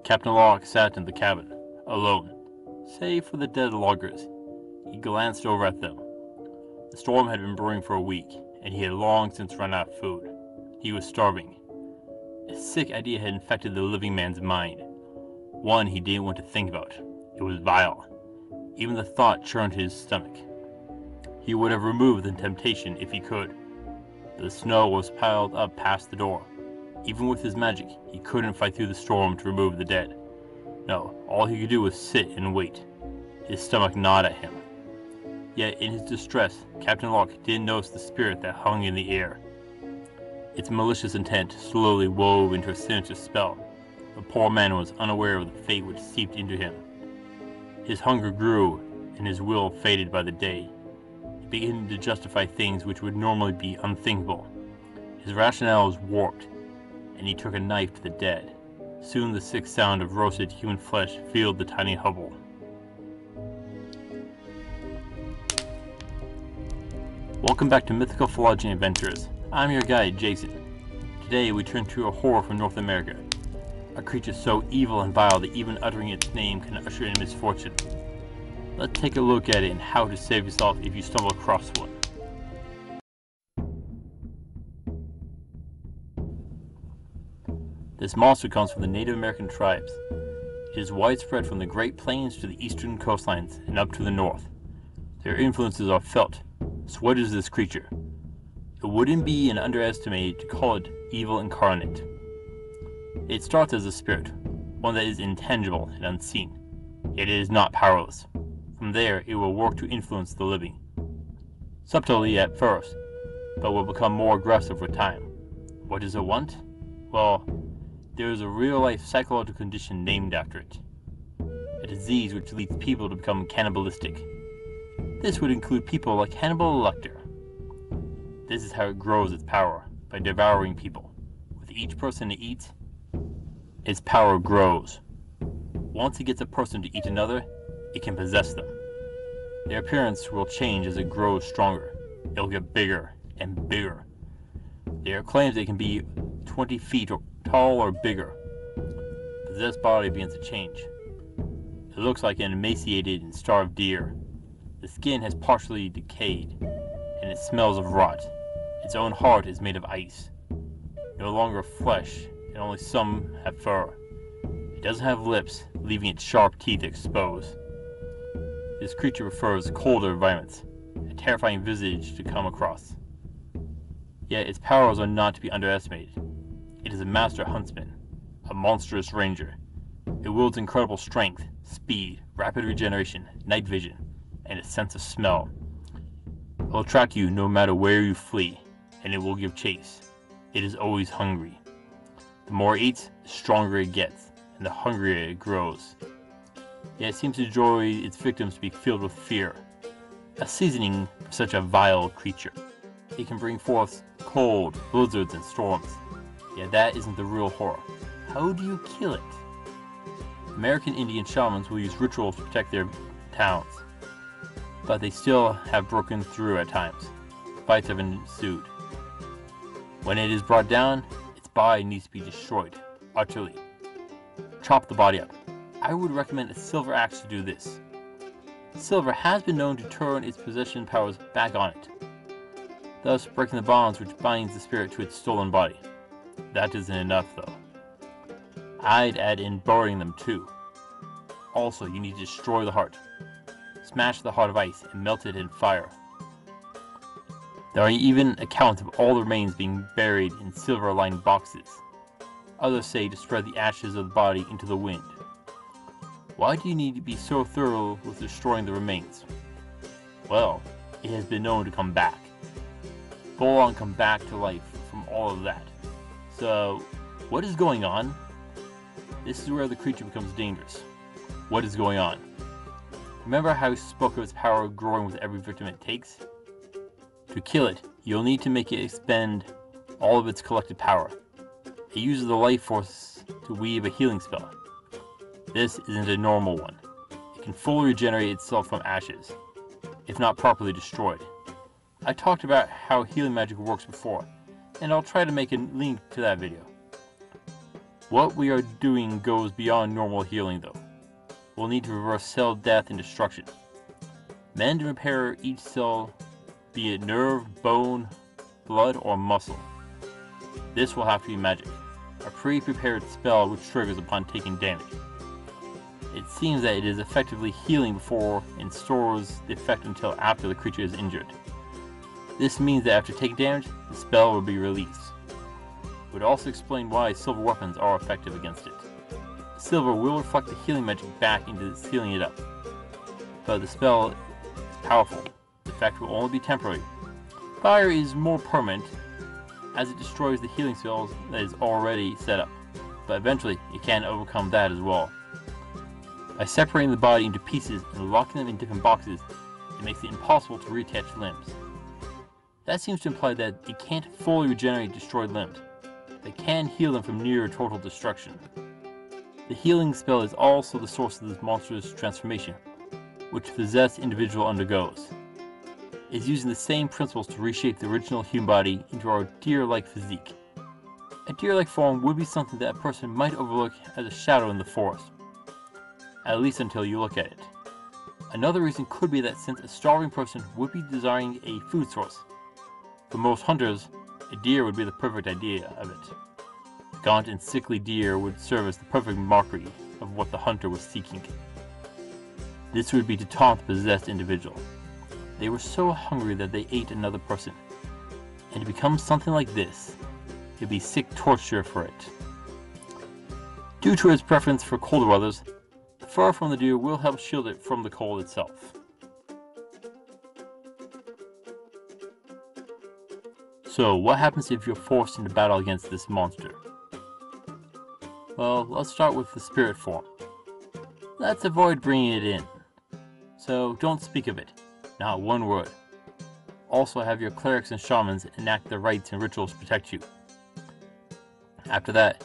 Captain Locke sat in the cabin, alone, save for the dead loggers. He glanced over at them. The storm had been brewing for a week, and he had long since run out of food. He was starving. A sick idea had infected the living man's mind, one he didn't want to think about. It was vile. Even the thought churned his stomach. He would have removed the temptation if he could. The snow was piled up past the door. Even with his magic, he couldn't fight through the storm to remove the dead. No, all he could do was sit and wait. His stomach gnawed at him. Yet in his distress, Captain Locke didn't notice the spirit that hung in the air. Its malicious intent slowly wove into a sinister spell. The poor man was unaware of the fate which seeped into him. His hunger grew, and his will faded by the day. He began to justify things which would normally be unthinkable. His rationale was warped, and he took a knife to the dead. Soon the sick sound of roasted human flesh filled the tiny hovel. Welcome back to Mythical Phylogeny Adventures. I'm your guide, Jason. Today we turn to a horror from North America. A creature so evil and vile that even uttering its name can usher in misfortune. Let's take a look at it and how to save yourself if you stumble across one. This monster comes from the Native American tribes. It is widespread from the Great Plains to the eastern coastlines and up to the north. Their influences are felt. So what is this creature? It wouldn't be an underestimate to call it evil incarnate. It starts as a spirit, one that is intangible and unseen. Yet it is not powerless. From there, it will work to influence the living. Subtly at first, but will become more aggressive with time. What does it want? Well, there is a real-life psychological condition named after it. A disease which leads people to become cannibalistic. This would include people like Hannibal Lecter. This is how it grows its power, by devouring people. With each person it eats, its power grows. Once it gets a person to eat another, it can possess them. Their appearance will change as it grows stronger. It'll get bigger and bigger. There are claims they can be 20 feet tall or bigger. The possessed body begins to change. It looks like an emaciated and starved deer. The skin has partially decayed, and it smells of rot. Its own heart is made of ice. No longer flesh, and only some have fur. It doesn't have lips, leaving its sharp teeth exposed. This creature prefers colder environments, a terrifying visage to come across. Yet its powers are not to be underestimated. It is a master huntsman, a monstrous ranger. It wields incredible strength, speed, rapid regeneration, night vision, and a sense of smell. It will track you no matter where you flee, and it will give chase. It is always hungry. The more it eats, the stronger it gets, and the hungrier it grows. Yet it seems to enjoy its victims to be filled with fear, a seasoning for such a vile creature. It can bring forth cold, blizzards, and storms. Yet that isn't the real horror. How do you kill it? American Indian shamans will use rituals to protect their towns, but they still have broken through at times. Fights have ensued. When it is brought down, its body needs to be destroyed, utterly. Chop the body up. I would recommend a silver axe to do this. Silver has been known to turn its possession powers back on it, thus breaking the bonds which binds the spirit to its stolen body. That isn't enough, though. I'd add in burning them too. Also, you need to destroy the heart. Smash the heart of ice and melt it in fire. There are even accounts of all the remains being buried in silver-lined boxes. Others say to spread the ashes of the body into the wind. Why do you need to be so thorough with destroying the remains? Well, it has been known to come back. Full on come back to life from all of that. So, what is going on? This is where the creature becomes dangerous. What is going on? Remember how I spoke of its power growing with every victim it takes? To kill it, you'll need to make it expend all of its collected power. It uses the life force to weave a healing spell. This isn't a normal one. It can fully regenerate itself from ashes, if not properly destroyed. I talked about how healing magic works before, and I'll try to make a link to that video. What we are doing goes beyond normal healing though. We'll need to reverse cell death and destruction. Mend and repair each cell, be it nerve, bone, blood, or muscle. This will have to be magic, a pre-prepared spell which triggers upon taking damage. It seems that it is effectively healing before and stores the effect until after the creature is injured. This means that after taking damage, the spell will be released. It would also explain why silver weapons are effective against it. Silver will reflect the healing magic back into sealing it up, but the spell is powerful. The effect will only be temporary. Fire is more permanent, as it destroys the healing spells that is already set up, but eventually it can overcome that as well. By separating the body into pieces and locking them in different boxes, it makes it impossible to reattach limbs. That seems to imply that it can't fully regenerate destroyed limbs, but it can heal them from near total destruction. The healing spell is also the source of this monstrous transformation, which the possessed individual undergoes. It is using the same principles to reshape the original human body into our deer-like physique. A deer-like form would be something that a person might overlook as a shadow in the forest, at least until you look at it. Another reason could be that since a starving person would be desiring a food source, for most hunters, a deer would be the perfect idea of it. The gaunt and sickly deer would serve as the perfect mockery of what the hunter was seeking. This would be to taunt the possessed individual. They were so hungry that they ate another person, and to become something like this, it would be sick torture for it. Due to its preference for colder weathers, the fur from the deer will help shield it from the cold itself. So, what happens if you're forced into battle against this monster? Well, let's start with the spirit form. Let's avoid bringing it in. So, don't speak of it. Not one word. Also have your clerics and shamans enact the rites and rituals to protect you. After that,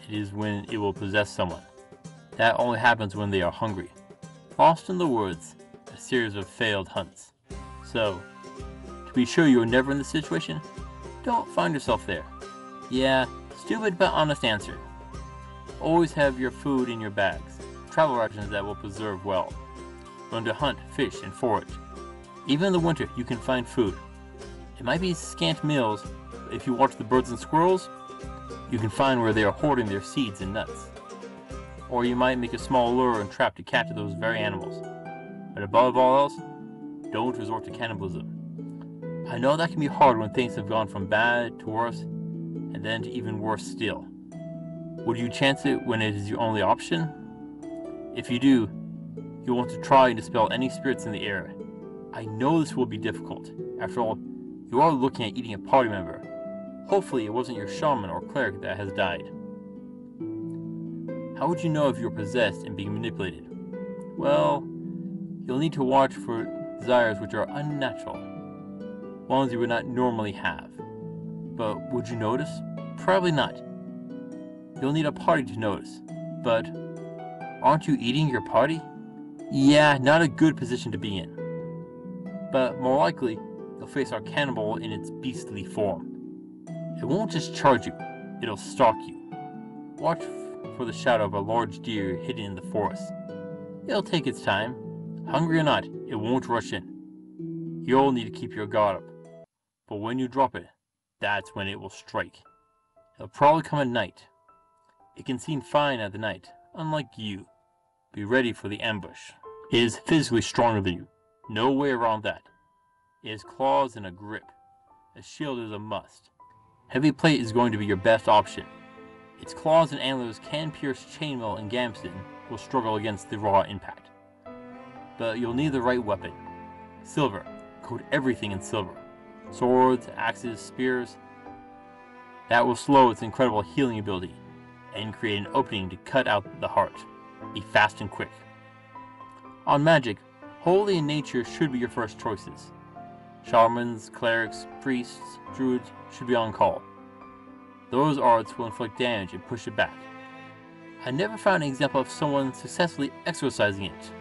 it is when it will possess someone. That only happens when they are hungry. Lost in the woods, a series of failed hunts. So, to be sure you are never in this situation, don't find yourself there. Yeah, stupid but honest answer. Always have your food in your bags, travel rations that will preserve well. Learn to hunt, fish, and forage. Even in the winter, you can find food. It might be scant meals, but if you watch the birds and squirrels, you can find where they are hoarding their seeds and nuts. Or you might make a small lure and trap to capture those very animals. But above all else, don't resort to cannibalism. I know that can be hard when things have gone from bad to worse, and then to even worse still. Would you chance it when it is your only option? If you do, you'll want to try and dispel any spirits in the air. I know this will be difficult. After all, you are looking at eating a party member. Hopefully it wasn't your shaman or cleric that has died. How would you know if you're possessed and being manipulated? Well, you'll need to watch for desires which are unnatural, ones you would not normally have. But would you notice? Probably not. You'll need a party to notice. But aren't you eating your party? Yeah, not a good position to be in. But more likely, you'll face our cannibal in its beastly form. It won't just charge you, it'll stalk you. Watch for the shadow of a large deer hidden in the forest. It'll take its time. Hungry or not, it won't rush in. You'll need to keep your guard up. But when you drop it, that's when it will strike. It'll probably come at night. It can seem fine at the night, unlike you. Be ready for the ambush. It is physically stronger than you. No way around that. It has claws and a grip. A shield is a must. Heavy plate is going to be your best option. Its claws and antlers can pierce chainmail and gambeson will struggle against the raw impact. But you'll need the right weapon. Silver. Coat everything in silver. Swords, axes, spears. That will slow its incredible healing ability and create an opening to cut out the heart. Be fast and quick. On magic, holy and nature should be your first choices. Shamans, clerics, priests, druids should be on call. Those arts will inflict damage and push it back. I never found an example of someone successfully exorcising it.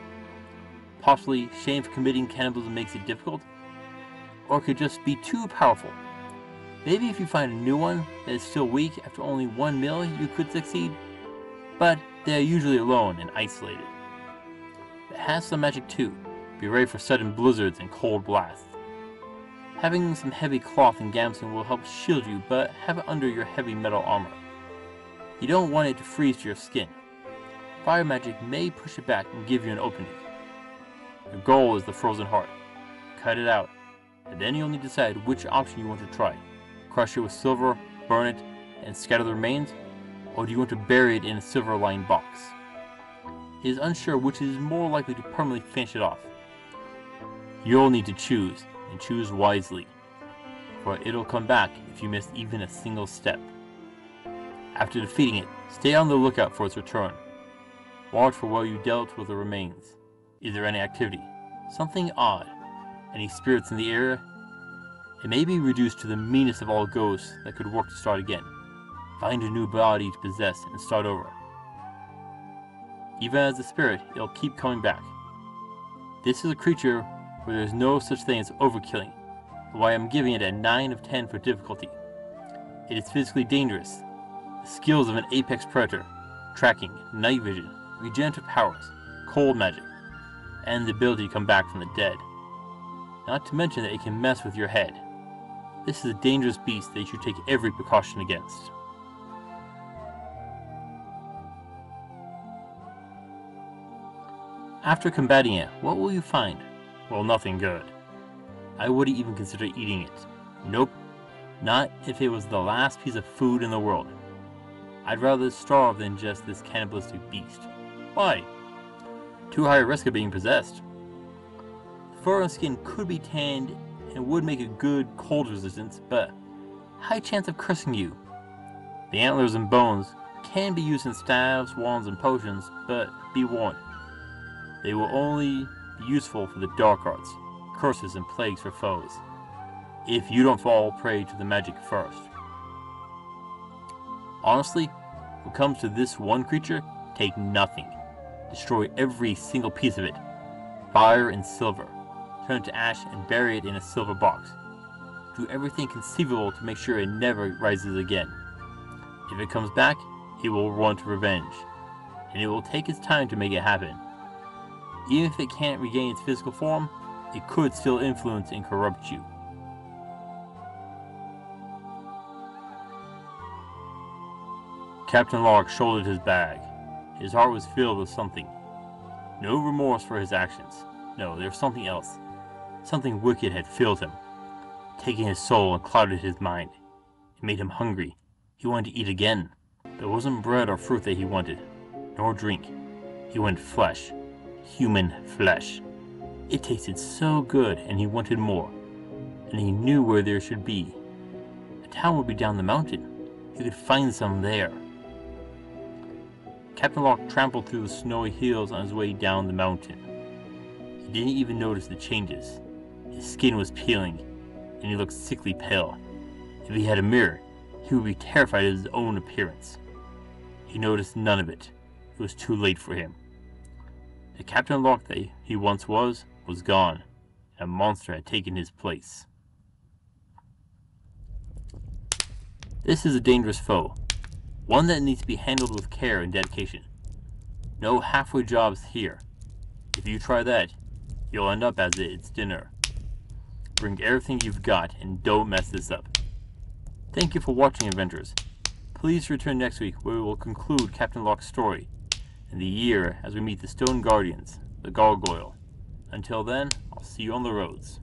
Possibly shame for committing cannibalism makes it difficult, or it could just be too powerful. Maybe if you find a new one that is still weak after only one meal, you could succeed, but they are usually alone and isolated. It has some magic too. Be ready for sudden blizzards and cold blasts. Having some heavy cloth and gamson will help shield you, but have it under your heavy metal armor. You don't want it to freeze to your skin. Fire magic may push it back and give you an opening. Your goal is the frozen heart. Cut it out, and then you'll need to decide which option you want to try. Crush it with silver, burn it, and scatter the remains, or do you want to bury it in a silver-lined box? It is unsure which is more likely to permanently finish it off. You'll need to choose, and choose wisely, for it'll come back if you miss even a single step. After defeating it, stay on the lookout for its return. Watch for where you dealt with the remains. Is there any activity? Something odd? Any spirits in the area? It may be reduced to the meanest of all ghosts that could work to start again. Find a new body to possess and start over. Even as a spirit, it'll keep coming back. This is a creature where there is no such thing as overkilling, why I'm giving it a 9 of 10 for difficulty. It is physically dangerous. The skills of an apex predator, tracking, night vision, regenerative powers, cold magic, and the ability to come back from the dead. Not to mention that it can mess with your head. This is a dangerous beast that you should take every precaution against. After combating it, what will you find? Well, nothing good. I wouldn't even consider eating it. Nope, not if it was the last piece of food in the world. I'd rather starve than just this cannibalistic beast. Why? Too high a risk of being possessed. The fur and skin could be tanned and would make a good cold resistance, but high chance of cursing you. The antlers and bones can be used in staves, wands, and potions, but be warned. They will only be useful for the dark arts, curses, and plagues for foes, if you don't fall prey to the magic first. Honestly, when it comes to this one creature, take nothing. Destroy every single piece of it. Fire and silver. Turn it to ash and bury it in a silver box. Do everything conceivable to make sure it never rises again. If it comes back, it will want revenge, and it will take its time to make it happen. Even if it can't regain its physical form, it could still influence and corrupt you. Captain Locke shouldered his bag. His heart was filled with something. No remorse for his actions. No, there was something else. Something wicked had filled him, taking his soul and clouded his mind. It made him hungry. He wanted to eat again. There wasn't bread or fruit that he wanted, nor drink. He wanted flesh. Human flesh. It tasted so good, and he wanted more. And he knew where there should be. A town would be down the mountain. He could find some there. Captain Locke trampled through the snowy hills on his way down the mountain. He didn't even notice the changes. His skin was peeling, and he looked sickly pale. If he had a mirror, he would be terrified of his own appearance. He noticed none of it. It was too late for him. The Captain Locke that he once was gone, and a monster had taken his place. This is a dangerous foe, one that needs to be handled with care and dedication. No halfway jobs here. If you try that, you'll end up as its dinner. Bring everything you've got and don't mess this up. Thank you for watching, Adventurers. Please return next week where we will conclude Captain Locke's story and the year as we meet the Stone Guardians, the Gargoyle. Until then, I'll see you on the roads.